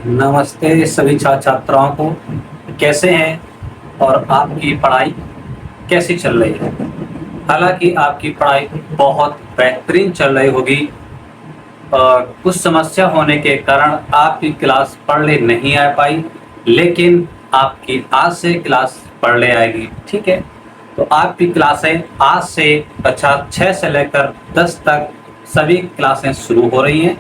नमस्ते सभी छात्र छात्राओं को। कैसे हैं और आपकी पढ़ाई कैसी चल रही है? हालांकि आपकी पढ़ाई बहुत बेहतरीन चल रही होगी। कुछ समस्या होने के कारण आपकी क्लास पढ़ने नहीं आ पाई, लेकिन आपकी आज से क्लास पढ़ने आएगी। ठीक है, तो आपकी क्लासें आज से कक्षा 6 से लेकर 10 तक सभी क्लासें शुरू हो रही हैं।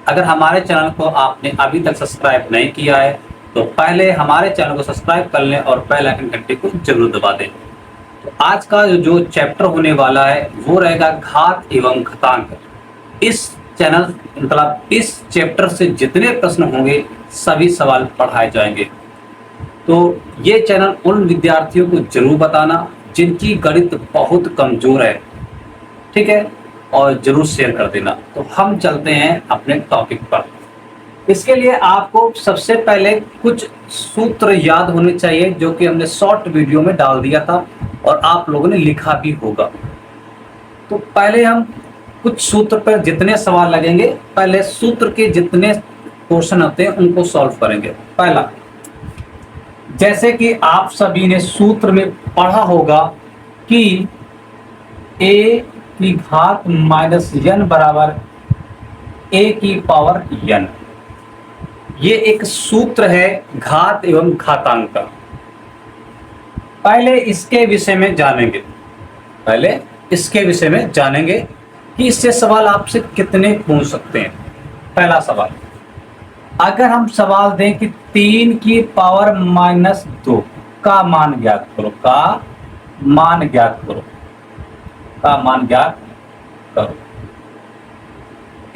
अगर हमारे चैनल को आपने अभी तक सब्सक्राइब नहीं किया है तो पहले हमारे चैनल को सब्सक्राइब कर लें और बेल आइकन घंटे को जरूर दबा दें। तो आज का जो चैप्टर होने वाला है वो रहेगा घात एवं घातांक। इस चैनल मतलब इस चैप्टर से जितने प्रश्न होंगे सभी सवाल पढ़ाए जाएंगे। तो ये चैनल उन विद्यार्थियों को जरूर बताना जिनकी गणित बहुत कमजोर है, ठीक है, और जरूर शेयर कर देना। तो हम चलते हैं अपने टॉपिक पर। इसके लिए आपको सबसे पहले कुछ सूत्र याद होने चाहिए जो कि हमने शॉर्ट वीडियो में डाल दिया था और आप लोगों ने लिखा भी होगा। तो पहले हम कुछ सूत्र पर जितने सवाल लगेंगे पहले सूत्र के जितने क्वेश्चन आते हैं उनको सॉल्व करेंगे। पहला, जैसे कि आप सभी ने सूत्र में पढ़ा होगा कि a की घात माइनस n बराबर a की पावर n। ये एक सूत्र है घात एवं घातांक का। पहले इसके विषय में जानेंगे कि इससे सवाल आपसे कितने पूछ सकते हैं। पहला सवाल, अगर हम सवाल दें कि 3 की पावर माइनस 2 का मान ज्ञात करो, का मान ज्ञात करो।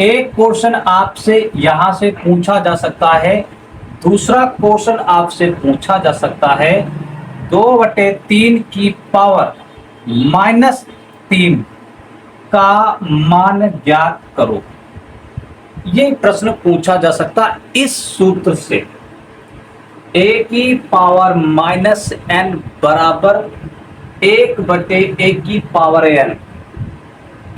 एक क्वेश्चन आपसे यहां से पूछा जा सकता है। दूसरा क्वेश्चन आपसे पूछा जा सकता है 2/3 की पावर माइनस 3 का मान ज्ञात करो। ये प्रश्न पूछा जा सकता है इस सूत्र से। a की पावर माइनस n बराबर 1/a की पावर n।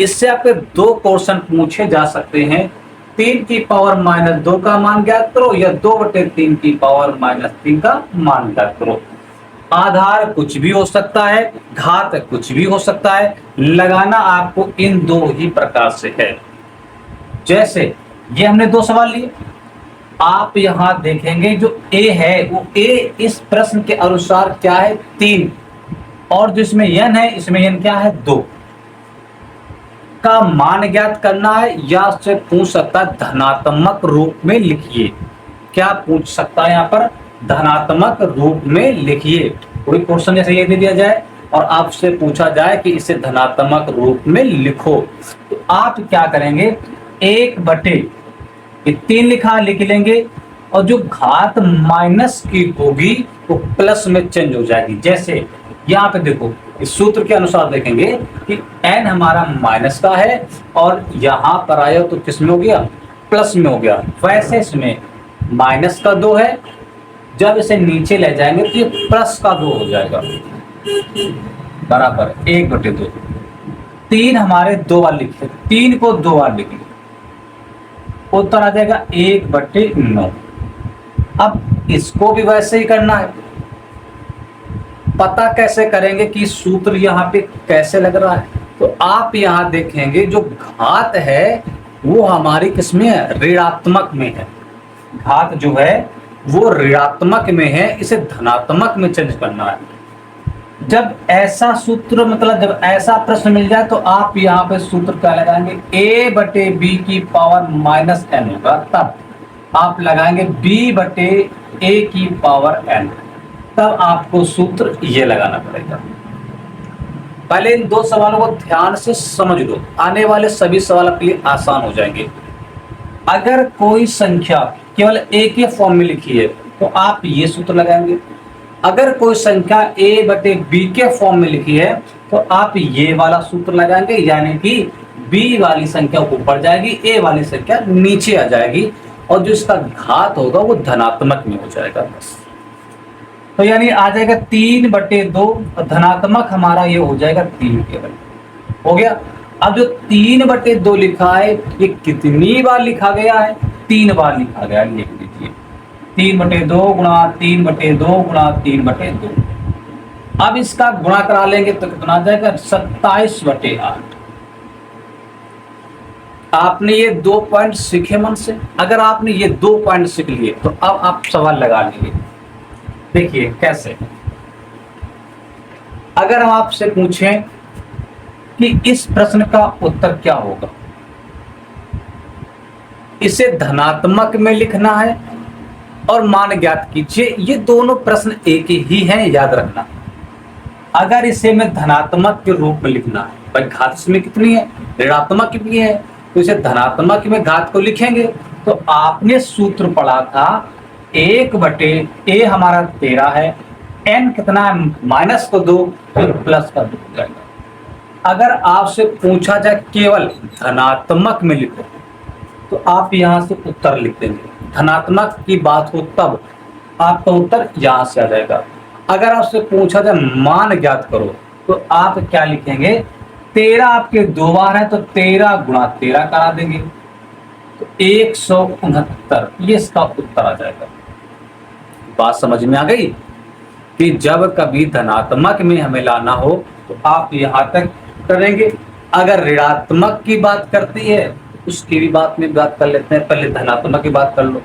इससे आपके दो क्वेश्चन पूछे जा सकते हैं। 3 की पावर माइनस 2 का मान ज्ञात करो या 2/3 की पावर माइनस 3 का मान ज्ञात करो। आधार कुछ भी हो सकता है, घात कुछ भी हो सकता है, लगाना आपको इन दो ही प्रकार से है। जैसे ये हमने दो सवाल लिए, आप यहां देखेंगे जो a है वो a इस प्रश्न के अनुसार क्या है 3, और जो इसमें n है इसमें n क्या है 2 का मान ज्ञात करना है। या उससे पूछ सकता है धनात्मक रूप में लिखिए। क्या पूछ सकता है यहाँ पर? धनात्मक रूप में लिखिए। कोई क्वेश्चन जैसे ये दे दिया जाए और आपसे पूछा जाए कि इसे धनात्मक रूप में लिखो, तो आप क्या करेंगे 1/3 लिख लेंगे और जो घात माइनस की होगी वो प्लस में चेंज हो जाएगी। जैसे यहाँ पे देखो इस सूत्र के अनुसार देखेंगे कि n हमारा माइनस का है और यहाँ पर आया तो किसमें हो गया? प्लस में हो गया। वैसे इसमें माइनस का 2 है, जब इसे नीचे ले जाएंगे तो ये प्लस का 2 हो जाएगा बराबर 1/2। 3 हमारे 2 बार लिखे, 3 को 2 बार लिखे, उत्तर आ जाएगा 1/9। अब इसको भी वैसे ही करना है। पता कैसे करेंगे कि सूत्र यहाँ पे कैसे लग रहा है? तो आप यहाँ देखेंगे जो घात है वो हमारी किसमें है? ऋणात्मक में है। घात जो है वो ऋणात्मक में है, इसे धनात्मक में चेंज करना है। जब ऐसा सूत्र मतलब जब ऐसा प्रश्न मिल जाए तो आप यहाँ पे सूत्र क्या लगाएंगे? a/b की पावर माइनस n होगा, तब आप लगाएंगे b/a की पावर n। तब आपको सूत्र ये लगाना पड़ेगा। पहले इन दो सवालों को ध्यान से समझ लो, आने वाले सभी सवाल आपके लिए आसान हो जाएंगे। अगर कोई संख्या केवल a के फॉर्म में लिखी है तो आप ये सूत्र लगाएंगे। अगर कोई संख्या a/b के फॉर्म में लिखी है तो आप ये वाला सूत्र लगाएंगे, यानी कि b वाली संख्या ऊपर जाएगी, a वाली संख्या नीचे आ जाएगी और जो इसका घात होगा वो धनात्मक में हो जाएगा। बस तो यानी आ जाएगा 3/2, धनात्मक हमारा ये हो जाएगा 3 केवल हो गया। अब जो 3/2 लिखा है ये कितनी बार लिखा गया है? 3 बार लिखा गया, लिख लीजिए। 3/2 गुणा 3/2 गुणा 3/2। अब इसका गुणा करा लेंगे तो कितना आ जाएगा, 27/8। आपने ये 2 पॉइंट सीखे मन से। अगर आपने ये 2 पॉइंट सीख लिए तो अब आप सवाल लगा लेंगे। देखिए कैसे, अगर हम आपसे पूछें कि इस प्रश्न का उत्तर क्या होगा, इसे धनात्मक में लिखना है और मान ज्ञात कीजिए। ये दोनों प्रश्न एक ही हैं, याद रखना। अगर इसे मैं धनात्मक के रूप में लिखना है, भाई घात इसमें कितनी है, ऋणात्मक भी है, तो इसे धनात्मक में घात को लिखेंगे तो आपने सूत्र पढ़ा था 1/a हमारा 13 है, n कितना है माइनस को 2, फिर प्लस का 2 हो जाएगा। अगर आपसे पूछा जाए केवल धनात्मक में लिखो तो आप यहां से उत्तर लिख देंगे। धनात्मक की बात हो तब आपका उत्तर यहां से आ जाएगा। अगर आपसे पूछा जाए मान ज्ञात करो तो आप क्या लिखेंगे, 13 आपके 2 बार है तो 13 गुणा 13 करा देंगे तो 169, ये इसका उत्तर आ जाएगा। बात समझ में आ गई कि जब कभी धनात्मक में हमें लाना हो तो आप यहां तक करेंगे। अगर ऋणात्मक की बात करती है उसकी भी बात में बात कर लेते हैं, पहले धनात्मक की बात कर लो।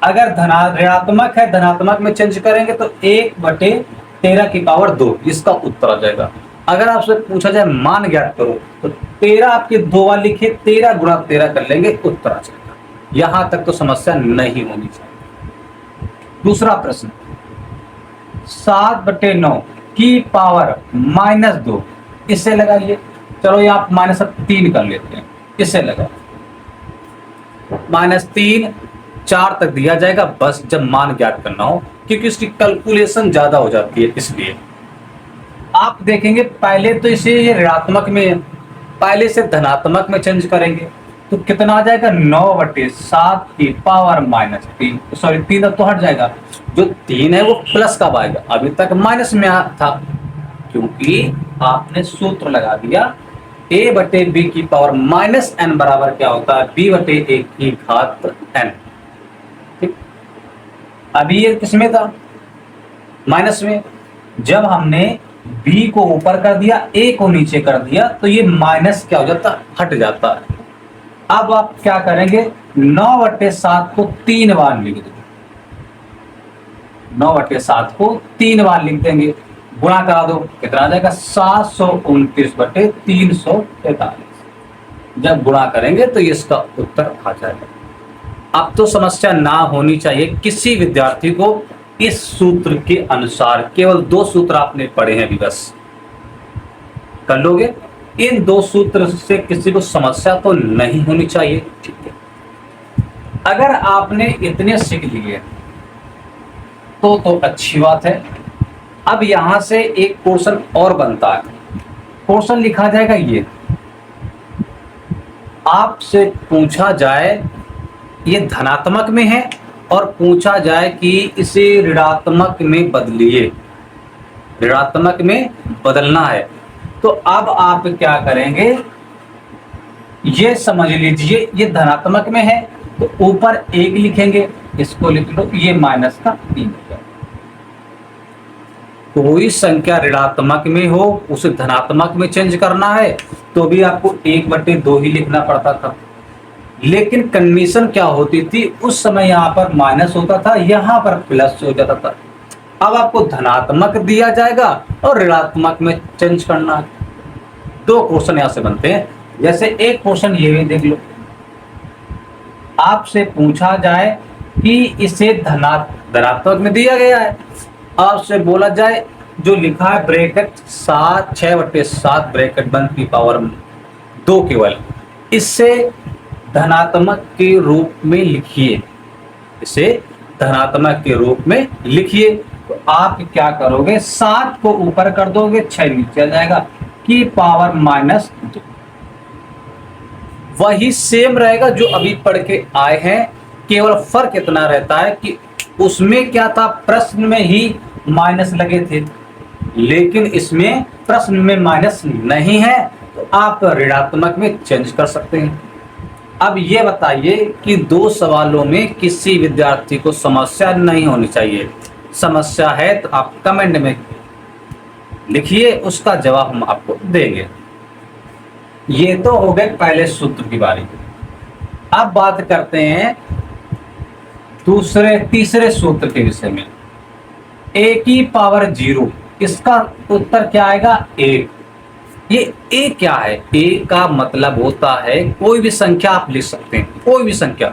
अगर ऋणात्मक है, धनात्मक में चेंज करेंगे तो 1/13 की पावर 2, इसका उत्तर आ जाएगा। अगर आपसे पूछा जाए मान ज्ञात करो तो 13 आपके 2 बार लिखे, 13 गुणा 13 कर लेंगे, उत्तर आ जाएगा। यहां तक तो समस्या नहीं होनी चाहिए। दूसरा प्रश्न, 7/9 की पावर -2, इससे लगाइए। चलो ये आप -3 कर लेते हैं, इससे लगा -3 4 तक दिया जाएगा बस, जब मान ज्ञात करना हो, क्योंकि इसकी कैलकुलेशन ज्यादा हो जाती है। इसलिए आप देखेंगे पहले तो इसे ये ऋणात्मक में, पहले से धनात्मक में चेंज करेंगे तो कितना आ जाएगा, 9/7 की पावर -3, सॉरी 3 तो हट जाएगा, जो 3 है वो प्लस कब आएगा, अभी तक माइनस में था, क्योंकि आपने सूत्र लगा दिया a/b की पावर -n बराबर क्या होता है, b/a की घात n। ठीक, अभी ये किसमें था, माइनस में। जब हमने b को ऊपर कर दिया, a को नीचे कर दिया, तो ये माइनस क्या हो जाता, हट जाता है। अब आप क्या करेंगे, 9/7 को 3 बार लिख देंगे, 9/7 को 3 बार लिख देंगे, गुणा करा दो, कितना आ जाएगा, 729/343। जब गुणा करेंगे तो इसका उत्तर आ जाएगा। अब तो समस्या ना होनी चाहिए किसी विद्यार्थी को। इस सूत्र के अनुसार केवल 2 सूत्र आपने पढ़े हैं, अभी बस कर लोगे। इन 2 सूत्र से किसी को समस्या तो नहीं होनी चाहिए। ठीक है, अगर आपने इतने सीख लिए तो अच्छी बात है। अब यहां से एक पोर्शन और बनता है, पोर्शन लिखा जाएगा ये। आपसे पूछा जाए ये धनात्मक में है और पूछा जाए कि इसे ऋणात्मक में बदलिए, ऋणात्मक में बदलना है, तो अब आप क्या करेंगे, ये समझ लीजिए ये धनात्मक में है तो ऊपर 1 लिखेंगे, इसको लिख लो, ये माइनस का 3 हो जाएगा। कोई संख्या ऋणात्मक में हो उसे धनात्मक में चेंज करना है तो भी आपको 1/2 ही लिखना पड़ता था, लेकिन कंडीशन क्या होती थी, उस समय यहाँ पर माइनस होता था, यहाँ पर प्लस हो जाता था। अब आपको धनात्मक दिया जाएगा और ऋणात्मक में चेंज करना है। 2 क्वेश्चन यहाँ से बनते हैं। जैसे एक क्वेश्चन ये भी देख लो, आपसे पूछा जाए कि इसे धनात्मक में दिया गया है, आपसे बोला जाए जो लिखा है ब्रैकेट 6/7 ब्रैकेट बंद की पावर 2 केवल, इससे धनात्मक के रूप में लिखिए, इसे धनात्मक के रूप में लिखिए। तो आप क्या करोगे, 7 को ऊपर कर दोगे, 6 नीचे आ जाएगा, की पावर -2। वही सेम रहेगा जो अभी पढ़ के आए हैं, केवल फर्क इतना रहता है कि उसमें क्या था, प्रश्न में ही माइनस लगे थे, लेकिन इसमें प्रश्न में माइनस नहीं है, तो आप ऋणात्मक में चेंज कर सकते हैं। अब ये बताइए कि दो सवालों में किसी विद्यार्थी को समस्या नहीं होनी चाहिए। समस्या है तो आप कमेंट में लिखिए, उसका जवाब हम आपको देंगे। ये तो हो गए पहले सूत्र की बारी। अब बात करते हैं तीसरे सूत्र के विषय में। ए की पावर 0, इसका उत्तर क्या आएगा? 1। ये ए क्या है? ए का मतलब होता है कोई भी संख्या आप लिख सकते हैं, कोई भी संख्या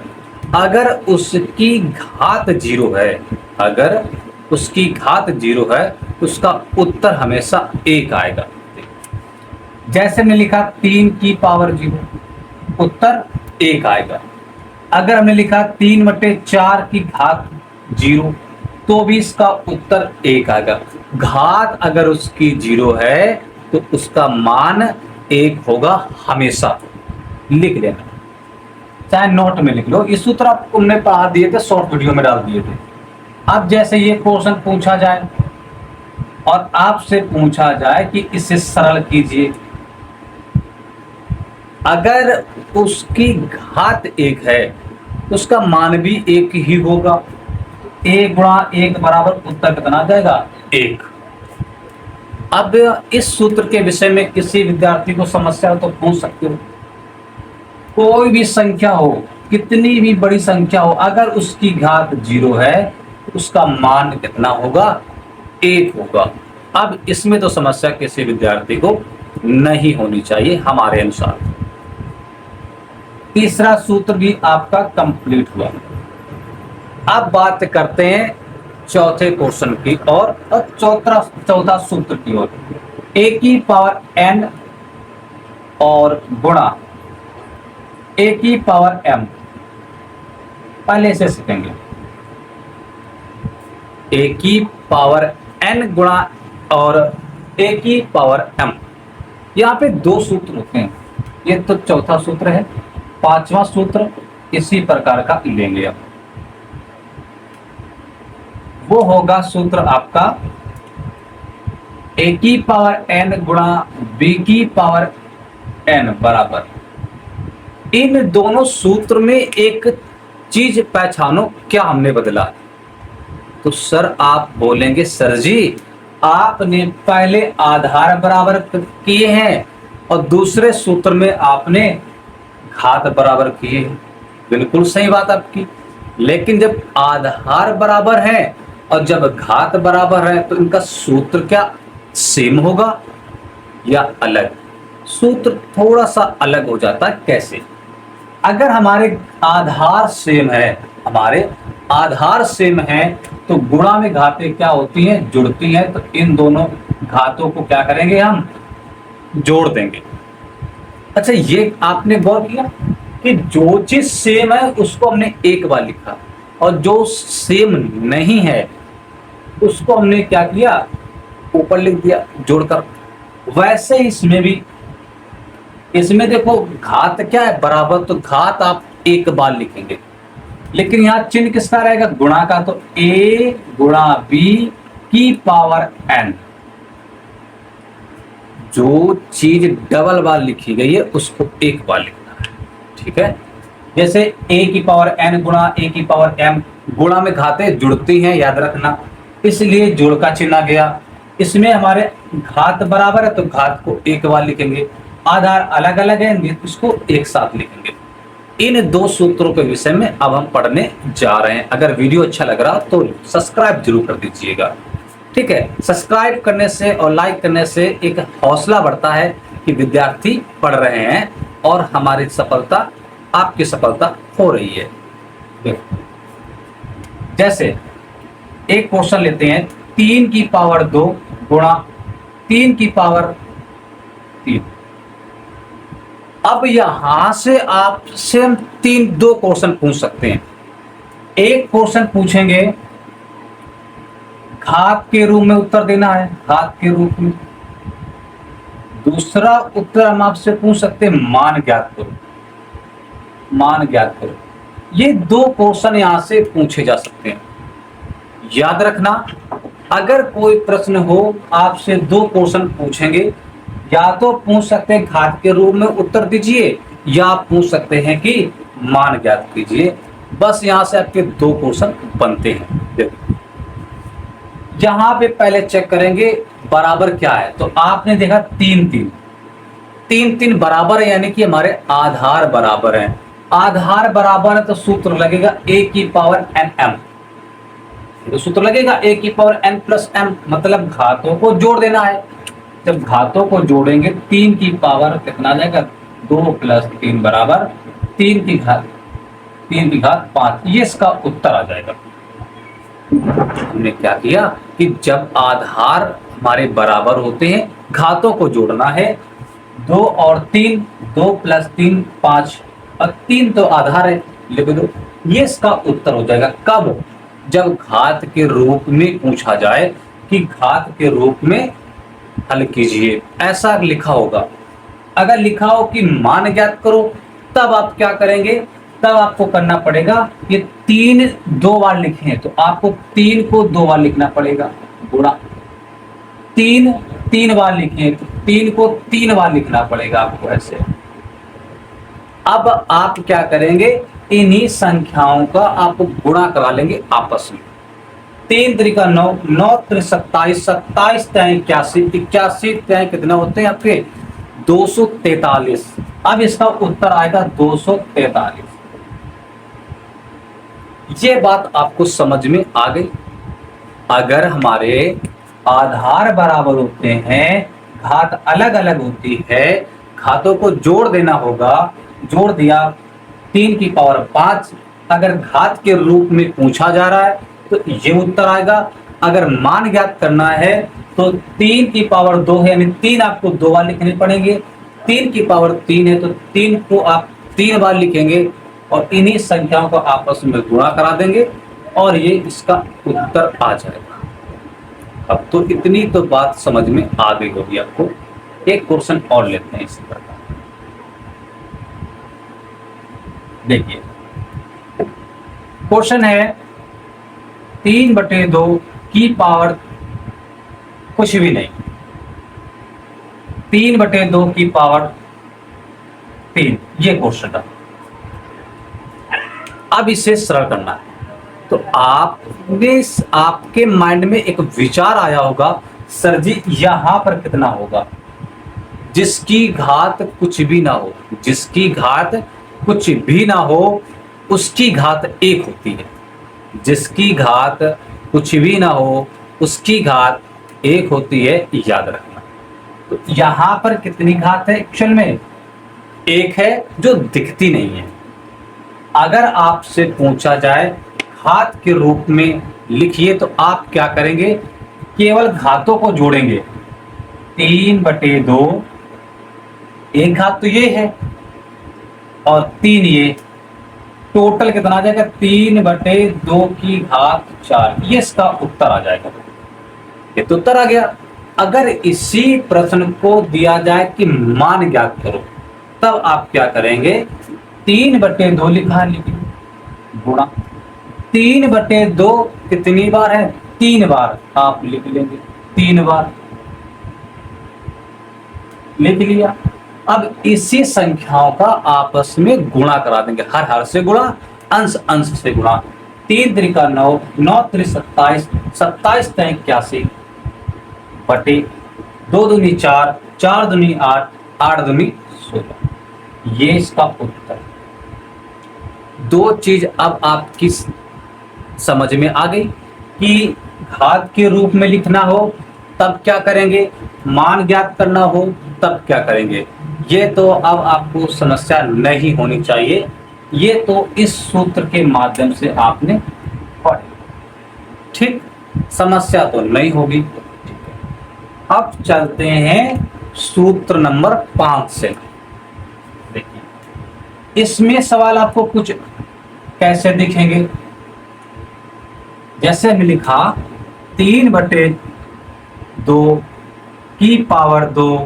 अगर उसकी घात 0 है, अगर उसकी घात 0 है उसका उत्तर हमेशा 1 आएगा। जैसे हमने लिखा 3 की पावर 0, उत्तर 1 आएगा। अगर हमने लिखा 3/4 की घात 0, तो भी इसका उत्तर 1 आएगा। घात अगर उसकी 0 है तो उसका मान 1 होगा हमेशा। लिख लेना, चाहे नोट में लिख लो। इस सूत्र आपको हमने पढ़ा दिए थे, शॉर्ट वीडियो में डाल दिए थे। अब जैसे ये क्वेश्चन पूछा जाए और आपसे पूछा जाए कि इसे सरल कीजिए, अगर उसकी घात 1 है तो उसका मान भी 1 ही होगा। 1 गुणा 1 बराबर उत्तर कितना आ जाएगा? 1। अब इस सूत्र के विषय में किसी विद्यार्थी को समस्या हो तो पूछ सकते हो। कोई भी संख्या हो, कितनी भी बड़ी संख्या हो, अगर उसकी घात 0 है तो उसका मान कितना होगा? 1 होगा। अब इसमें तो समस्या किसी विद्यार्थी को नहीं होनी चाहिए हमारे अनुसार। तीसरा सूत्र भी आपका कंप्लीट हुआ। अब बात करते हैं चौथे क्वेश्चन की और चौथा सूत्र की ओर। ए की पावर n और गुणा ए की पावर m। पहले से सीखेंगे। ए की पावर n गुणा और ए की पावर m, यहाँ पे 2 सूत्र होते हैं। ये तो चौथा सूत्र है। 5वां सूत्र इसी प्रकार का लेंगे। अब वो होगा सूत्र आपका ए की पावर n गुणा बी की पावर n बराबर। इन दोनों सूत्र में एक चीज पहचानो, क्या हमने बदला? तो सर आप बोलेंगे सर जी आपने पहले आधार बराबर किए हैं और दूसरे सूत्र में आपने घात बराबर किए। बिल्कुल सही बात आपकी, लेकिन जब आधार बराबर है और जब घात बराबर है तो इनका सूत्र क्या सेम होगा या अलग? सूत्र थोड़ा सा अलग हो जाता है। कैसे? अगर हमारे आधार सेम है, हमारे आधार सेम है तो गुणा में घातें क्या होती हैं? जुड़ती हैं। तो इन दोनों घातों को क्या करेंगे? हम जोड़ देंगे। अच्छा, ये आपने गौर किया कि जो चीज सेम है उसको हमने एक बार लिखा और जो सेम नहीं है उसको हमने क्या किया? ऊपर लिख दिया जोड़कर। वैसे इसमें भी, इसमें देखो घात क्या है? बराबर, तो घात आप एक बार लिखेंगे, लेकिन यहां चिन्ह किसका रहेगा? गुणा का। तो a गुणा b की पावर n। जो चीज डबल बार लिखी गई है उसको एक बार लिखना है। ठीक है? जैसे a की पावर n गुणा a की पावर m, गुणा में घातें जुड़ती हैं, याद रखना, इसलिए जोड़ का चिन्ह आ गया। इसमें हमारे घात बराबर है तो घात को एक बार लिखेंगे, आधार अलग अलग है इसको एक साथ लिखेंगे। इन 2 सूत्रों के विषय में अब हम पढ़ने जा रहे हैं। अगर वीडियो अच्छा लग रहा तो सब्सक्राइब जरूर कर दीजिएगा। ठीक है? सब्सक्राइब करने से और लाइक करने से एक हौसला बढ़ता है कि विद्यार्थी पढ़ रहे हैं और हमारी सफलता, आपकी सफलता हो रही है। जैसे एक क्वेश्चन लेते हैं, 3 की पावर 2 गुणा 3 की पावर 3। अब यहां से आपसे हम 2 क्वेश्चन पूछ सकते हैं। एक क्वेश्चन पूछेंगे घात के रूप में उत्तर देना है, घात के रूप में। दूसरा उत्तर हम आपसे पूछ सकते हैं मान ज्ञात करो, मान ज्ञात करो। ये 2 क्वेश्चन यहां से पूछे जा सकते हैं। याद रखना, अगर कोई प्रश्न हो आपसे 2 क्वेश्चन पूछेंगे, या तो पूछ सकते हैं घात के रूप में उत्तर दीजिए या आप पूछ सकते हैं कि मान ज्ञात कीजिए। बस यहां से आपके दो क्वेश्चन बनते हैं। देखो यहां पे पहले चेक करेंगे बराबर क्या है। तो आपने देखा 3 3 बराबर है, यानी कि हमारे आधार बराबर है। आधार बराबर है तो सूत्र लगेगा a की पावर n m। तो सूत्र लगेगा a की पावर n प्लस m, मतलब घातों को जोड़ देना है। जब घातों को जोड़ेंगे 3 की पावर कितना आ जाएगा, 2 प्लस 3 बराबर 3 की घात 5। ये इसका उत्तर आ जाएगा। हमने क्या किया कि जब आधार हमारे बराबर होते हैं, घातों को जोड़ना है। 2 और 3, 2 प्लस 3 5, और 3 तो आधार है, लिख दो। ये इसका उत्तर हो जाएगा। कब? जब घात के रूप में पूछा जाए कि घात के रूप में हल कीजिए, ऐसा लिखा होगा। अगर लिखा हो कि मान ज्ञात करो, तब आप क्या करेंगे, तब आपको करना पड़ेगा, ये 3 2 बार लिखे हैं तो आपको 3 को 2 बार लिखना पड़ेगा, गुणा 3 3 बार लिखे हैं तो 3 को 3 बार लिखना पड़ेगा आपको ऐसे। अब आप क्या करेंगे, इन्हीं संख्याओं का आप गुणा करा लेंगे आपस में। 3 त्रिका 9, 9 त्रिक 27, 27 त्रिक 81, 81 त्रिक कितना होते हैं आपके 243। अब इसका उत्तर आएगा 243। ये बात आपको समझ में आ गई। अगर हमारे आधार बराबर होते हैं, घात अलग अलग होती है, घातों को जोड़ देना होगा। जोड़ दिया 3 की पावर 5। अगर घात के रूप में पूछा जा रहा है तो ये उत्तर आएगा। अगर मान ज्ञात करना है तो 3 की पावर 2 है, यानी 3 आपको 2 बार लिखने पड़ेंगे। 3 की पावर 3 है तो 3 को आप 3 बार लिखेंगे और इन्हीं संख्याओं को आपस में गुणा करा देंगे और ये इसका उत्तर आ जाएगा। अब तो इतनी तो बात समझ में आ गई होगी आपको। एक क्वेश्चन और लेते हैं इसी प्रकार। देखिए क्वेश्चन है 3/2 की पावर कुछ भी नहीं, 3/2 की पावर 3, ये क्वेश्चन है। अब इसे सरल करना है तो आपके माइंड में एक विचार आया होगा, सर जी यहां पर कितना होगा। जिसकी घात कुछ भी ना हो, जिसकी घात कुछ भी ना हो उसकी घात 1 होती है। जिसकी घात कुछ भी ना हो उसकी घात 1 होती है, याद रखना। तो यहां पर कितनी घात है, एक्चुअल में 1 है जो दिखती नहीं है। अगर आपसे पूछा जाए घात के रूप में लिखिए तो आप क्या करेंगे, केवल घातों को जोड़ेंगे। 3/2, एक घात तो ये है और 3 ये, टोटल कितना आ जाएगा 3/2 की घात 4। ये इसका उत्तर आ जाएगा। ये तो उत्तर आ गया। अगर इसी प्रश्न को दिया जाए कि मान ज्ञात करो, तब आप क्या करेंगे, 3/2 लिखा लिखिए, गुणा 3/2 कितनी बार है, 3 बार। आप लिख लेंगे 3 बार, लिख लिया। अब इसी संख्याओं का आपस में गुणा करा देंगे, हर से गुणा, अंश अंश से गुणा। 3 त्रिका 9, 9 त्रिक 27, 27 त्रिक 81 बटे 2 दूनी 4, 4 दूनी 8, 8 दूनी 16। ये इसका उत्तर। दो चीज अब आपकी समझ में आ गई कि घात के रूप में लिखना हो तब क्या करेंगे, मान ज्ञात करना हो तब क्या करेंगे। ये तो अब आपको समस्या नहीं होनी चाहिए, ये तो इस सूत्र के माध्यम से आपने पढ़ा, ठीक, समस्या तो नहीं होगी। अब चलते हैं सूत्र नंबर 5 से। देखिए इसमें सवाल आपको कुछ कैसे दिखेंगे, जैसे हमने लिखा 3/2 की पावर 2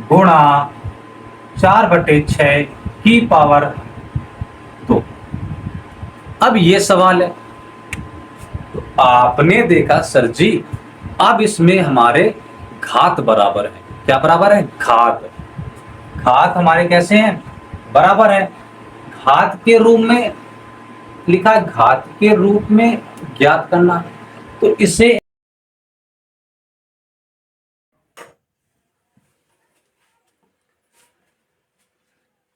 गुणा 4/6 की पावर 2। अब ये सवाल है तो आपने देखा सर जी अब इसमें हमारे घात बराबर है। क्या बराबर है, घात। घात हमारे कैसे हैं, बराबर है घात के रूप में लिखा है, घात के रूप में ज्ञात करना। तो इसे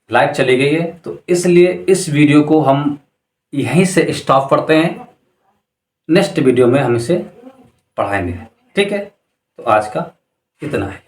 लाइट चली गई है, तो इसलिए इस वीडियो को हम यहीं से स्टॉप करते हैं। नेक्स्ट वीडियो में हम इसे पढ़ाएंगे। ठीक है, तो आज का इतना है।